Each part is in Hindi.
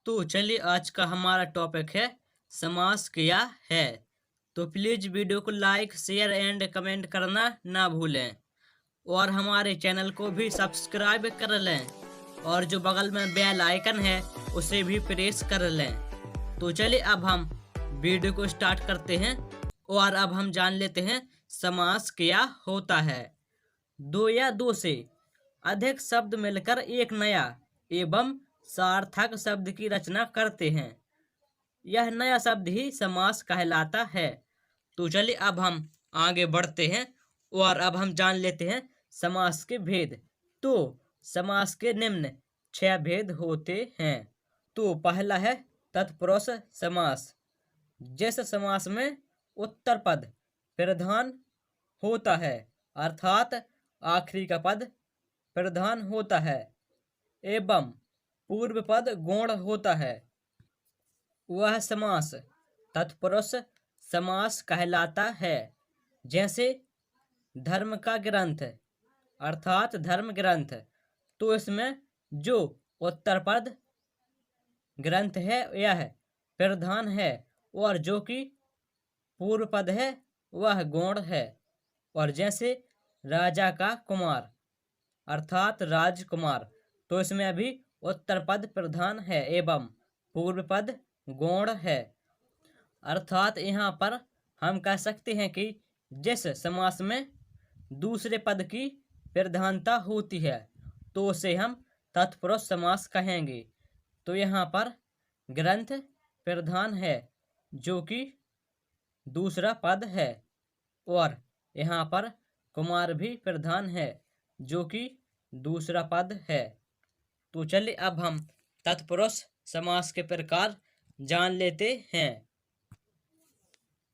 तो चलिए आज का हमारा टॉपिक है समास क्या है। तो प्लीज वीडियो को लाइक शेयर एंड कमेंट करना ना भूलें और हमारे चैनल को भी सब्सक्राइब कर लें और जो बगल में बेल आइकन है उसे भी प्रेस कर लें। तो चलिए अब हम वीडियो को स्टार्ट करते हैं और अब हम जान लेते हैं समास क्या होता है। दो या दो से अधिक शब्द मिलकर एक नया एवं सार्थक शब्द की रचना करते हैं। यह नया शब्द ही समास कहलाता है। तो चलिए अब हम आगे बढ़ते हैं और अब हम जान लेते हैं समास के भेद। तो समास के निम्न 6 भेद होते हैं। तो पहला है तत्पुरुष समास। जिस समास में उत्तर पद प्रधान होता है अर्थात आखिरी का पद प्रधान होता है एवं पूर्व पद गौण होता है, वह समास तत्पुरुष समास कहलाता है। जैसे धर्म का ग्रंथ अर्थात धर्म ग्रंथ, तो इसमें जो उत्तर पद ग्रंथ है यह प्रधान है और जो कि पूर्व पद है वह गौण है। और जैसे राजा का कुमार अर्थात राजकुमार, तो इसमें अभी उत्तर पद प्रधान है एवं पूर्व पद गौण है। अर्थात यहाँ पर हम कह सकते हैं कि जिस समास में दूसरे पद की प्रधानता होती है तो उसे हम तत्पुरुष समास कहेंगे। तो यहाँ पर ग्रंथ प्रधान है जो कि दूसरा पद है और यहाँ पर कुमार भी प्रधान है जो कि दूसरा पद है। तो चलिए अब हम तत्पुरुष समास के प्रकार जान लेते हैं।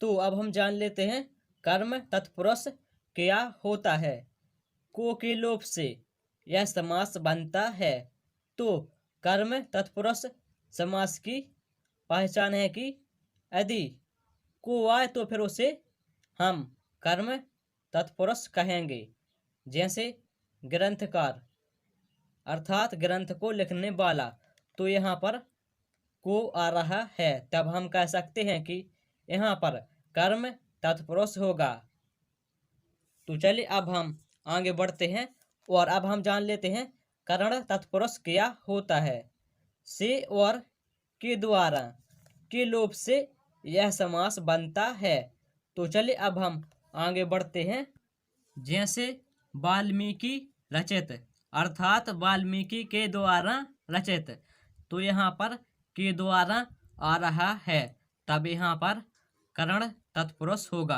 तो अब हम जान लेते हैं कर्म तत्पुरुष क्या होता है। को के लोप से यह समास बनता है। तो कर्म तत्पुरुष समास की पहचान है कि यदि को आए तो फिर उसे हम कर्म तत्पुरुष कहेंगे। जैसे ग्रंथकार अर्थात ग्रंथ को लिखने वाला, तो यहाँ पर को आ रहा है तब हम कह सकते हैं कि यहाँ पर कर्म तत्पुरुष होगा। तो चलिए अब हम आगे बढ़ते हैं और अब हम जान लेते हैं करण तत्पुरुष क्या होता है। से और के द्वारा के लोप से यह समास बनता है। तो चलिए अब हम आगे बढ़ते हैं। जैसे वाल्मीकि रचित अर्थात वाल्मीकि के द्वारा रचित, तो यहाँ पर के द्वारा आ रहा है तब यहाँ पर करण तत्पुरुष होगा।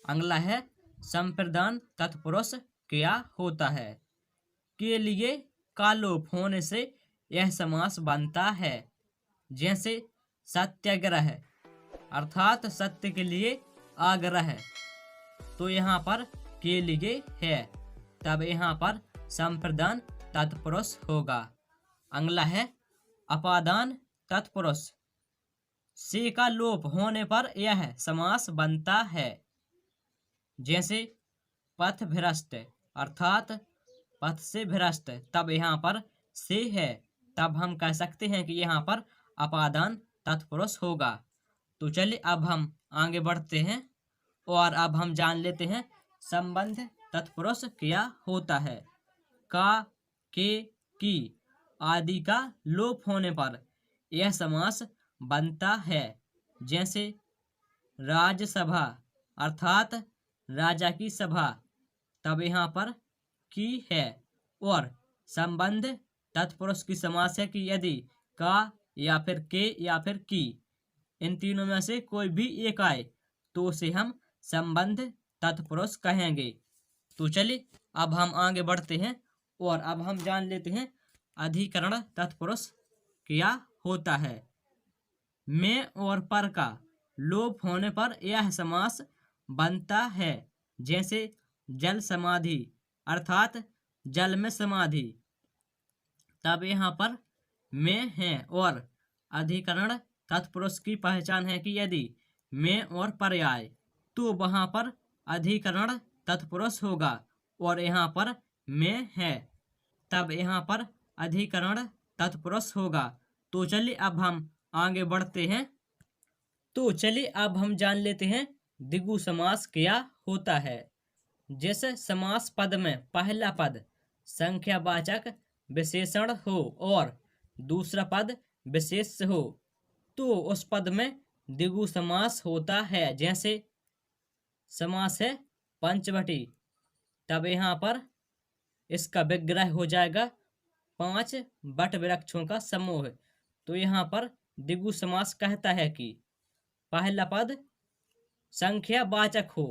अगला है संप्रदान तत्पुरुष क्या होता है। के लिए का लोप होने से यह समास बनता है। जैसे सत्याग्रह अर्थात सत्य के लिए आग्रह, तो यहाँ पर के लिए है तब यहाँ पर संप्रदान तत्पुरुष होगा। अगला है अपादान तत्पुरुष। से का लोप होने पर यह समास बनता है। जैसे पथ भ्रष्ट अर्थात पथ से भ्रष्ट, तब यहाँ पर से है तब हम कह सकते हैं कि यहाँ पर अपादान तत्पुरुष होगा। तो चलिए अब हम आगे बढ़ते हैं और अब हम जान लेते हैं संबंध तत्पुरुष क्या होता है। का, के, की आदि का लोप होने पर यह समास बनता है। जैसे राजसभा अर्थात राजा की सभा, तब यहाँ पर की है और संबंध तत्पुरुष की समास है कि यदि का या फिर के या फिर की इन तीनों में से कोई भी एक आए तो उसे हम संबंध तत्पुरुष कहेंगे। तो चलिए अब हम आगे बढ़ते हैं और अब हम जान लेते हैं अधिकरण तत्पुरुष क्या होता है। में और पर का लोप होने पर यह समास बनता है। जैसे जल समाधि अर्थात जल में समाधि, तब यहाँ पर में है और अधिकरण तत्पुरुष की पहचान है कि यदि में और पर आए तो वहाँ पर अधिकरण तत्पुरुष होगा और यहाँ पर में है तब यहाँ पर अधिकरण तत्पुरुष होगा। तो चलिए अब हम आगे बढ़ते हैं। तो चलिए अब हम जान लेते हैं द्विगु समास क्या होता है। जैसे समास पद में पहला पद संख्यावाचक विशेषण हो और दूसरा पद विशेष हो तो उस पद में द्विगु समास होता है। जैसे समास है पंचवटी, तब यहाँ पर इसका विग्रह हो जाएगा 5 बट वृक्षों का समूह। तो यहाँ पर द्विगु समास कहता है कि पहला पद संख्यावाचक हो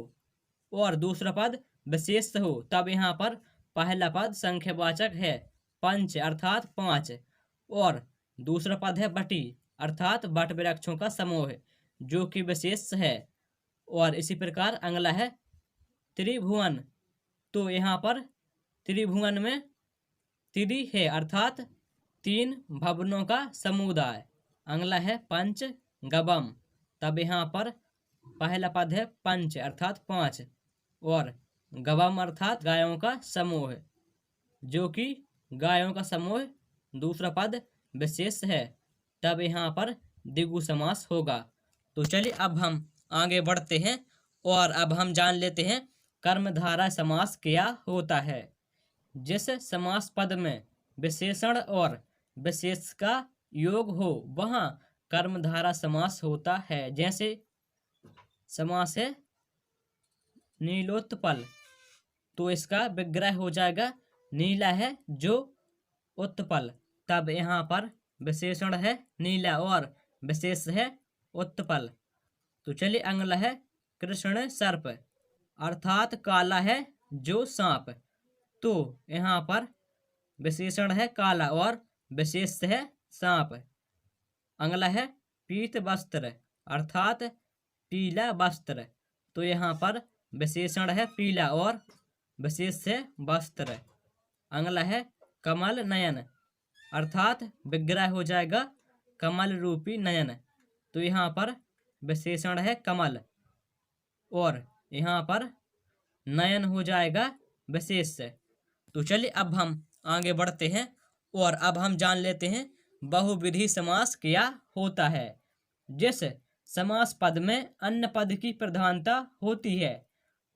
और दूसरा पद विशेष हो, तब यहाँ पर पहला पद संख्यावाचक है पंच अर्थात 5 और दूसरा पद है बटी अर्थात बट वृक्षों का समूह जो कि विशेष है। और इसी प्रकार अगला है त्रिभुवन। तो यहाँ पर त्रिभुवन में त्रि है अर्थात 3 भवनों का समुदाय। अगला है पंच गवम, तब यहाँ पर पहला पद है पंच अर्थात 5 और गवम अर्थात गायों का समूह जो कि गायों का समूह दूसरा पद विशेष है, तब यहाँ पर द्विगु समास होगा। तो चलिए अब हम आगे बढ़ते हैं और अब हम जान लेते हैं कर्मधारय समास क्या होता है। जिस समास पद में विशेषण और विशेष का योग हो वहाँ कर्मधारय समास होता है। जैसे समास है नीलोत्पल, तो इसका विग्रह हो जाएगा नीला है जो उत्पल, तब यहाँ पर विशेषण है नीला और विशेष है उत्पल। तो चलिए अगला है कृष्ण सर्प अर्थात काला है जो सांप, तो यहाँ पर विशेषण है काला और विशेष है सांप। अगला है पीत वस्त्र अर्थात पीला वस्त्र, तो यहाँ पर विशेषण है पीला और विशेष है वस्त्र। अगला है कमल नयन अर्थात विग्रह हो जाएगा कमल रूपी नयन, तो यहाँ पर विशेषण है कमल और यहाँ पर नयन हो जाएगा विशेष। तो चलिए अब हम आगे बढ़ते हैं और अब हम जान लेते हैं बहुविधि समास क्या होता है। जिस समास पद में अन्य पद की प्रधानता होती है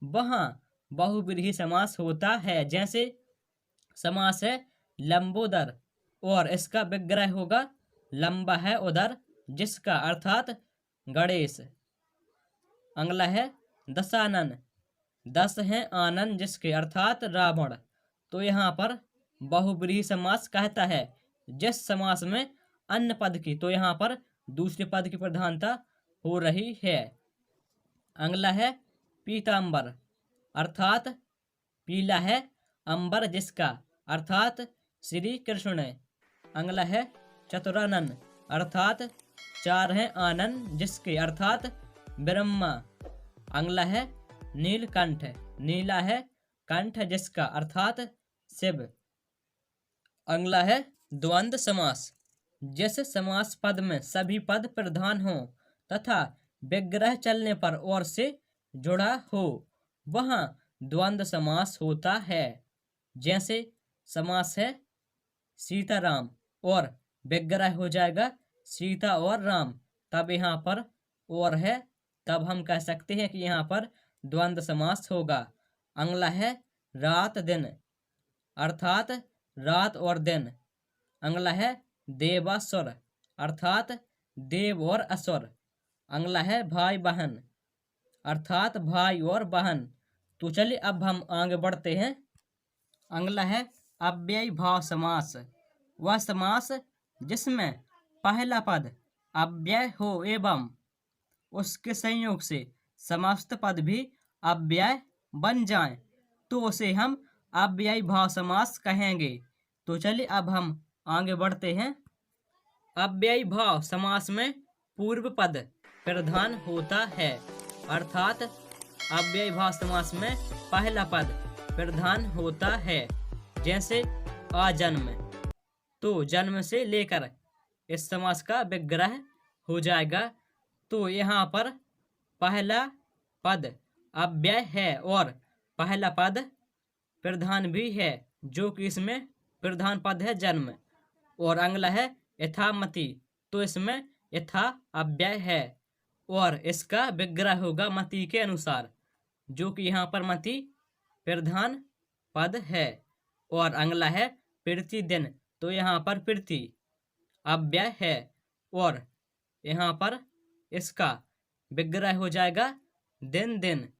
वहाँ बहुविधि समास होता है। जैसे समास है लंबोदर और इसका विग्रह होगा लंबा है उदर जिसका अर्थात गणेश। अगला है दशानन, 10 है आनंद जिसके अर्थात रावण, तो यहाँ पर बहुव्रीहि समास कहता है जिस समास में अन्य पद की, तो यहाँ पर दूसरे पद की प्रधानता हो रही है। अगला है पीतांबर अर्थात पीला है अंबर जिसका अर्थात श्री कृष्ण। अगला है चतुरानन अर्थात 4 है आनंद जिसके अर्थात ब्रह्मा। अगला है नीलकंठ, नीला है कंठ जिसका अर्थात शिव। अगला है द्वंद्व समास, जिस समास पद में सभी पद प्रधान हो तथा विग्रह चलने पर और से जुड़ा हो वहाँ द्वंद्व समास होता है। जैसे समास है सीताराम और विग्रह हो जाएगा सीता और राम, तब यहाँ पर और है तब हम कह सकते हैं कि यहाँ पर द्वंद्व समास होगा। अगला है रात दिन अर्थात रात और दिन। अगला है देवासुर अर्थात देव और असुर। अगला है भाई बहन अर्थात भाई और बहन। तो चलिए अब हम आगे बढ़ते हैं। अगला है अव्ययी भाव समास, वह समास जिसमें पहला पद अव्यय हो एवं उसके संयोग से समस्त पद भी अव्यय बन जाएं, तो उसे हम अव्ययी भाव समास कहेंगे। तो चलिए अब हम आगे बढ़ते हैं। अव्ययी भाव समास में पूर्व पद प्रधान होता है अर्थात अव्ययी भाव समास में पहला पद प्रधान होता है। जैसे आजन्म, तो जन्म से लेकर इस समास का विग्रह हो जाएगा। तो यहाँ पर पहला पद अव्यय है और पहला पद प्रधान भी है जो कि इसमें प्रधान पद है जन्म। और अगला है यथामति तो इसमें यथा अव्यय है और इसका विग्रह होगा मति के अनुसार, जो कि यहाँ पर मति प्रधान पद है। और अगला है प्रतिदिन, तो यहाँ पर प्रति अव्यय है और यहाँ पर इसका विग्रह हो जाएगा दिन दिन।